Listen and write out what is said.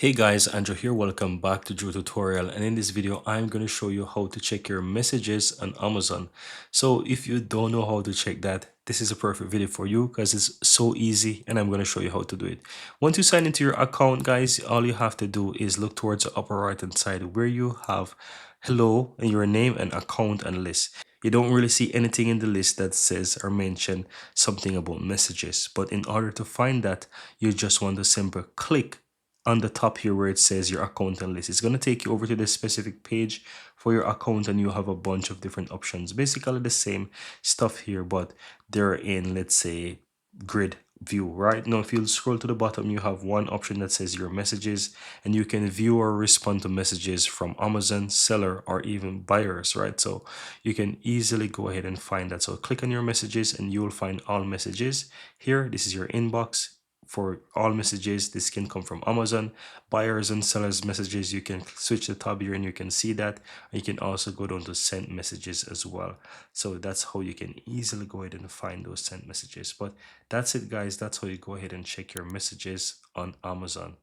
Hey guys, Andrew here. Welcome back to Drew Tutorial, and in this video I'm going to show you how to check your messages on Amazon. So if you don't know how to check that, this is a perfect video for you because it's so easy and I'm going to show you how to do it. Once you sign into your account, guys, all you have to do is look towards the upper right hand side where you have hello and your name and account and list. You don't really see anything in the list that says or mention something about messages, but in order to find that, you just want to simply click on the top here where it says your account and list. It's going to take you over to this specific page for your account, and you have a bunch of different options, basically the same stuff here, but they're in, let's say, grid view. Right now, if you scroll to the bottom, you have one option that says your messages, and you can view or respond to messages from Amazon seller or even buyers, right? So you can easily go ahead and find that. So click on your messages and you will find all messages here. This is your inbox for all messages. This can come from Amazon. Buyers and sellers messages, you can switch the tab here and you can see that. You can also go down to send messages as well. So that's how you can easily go ahead and find those sent messages. But that's it, guys. That's how you go ahead and check your messages on Amazon.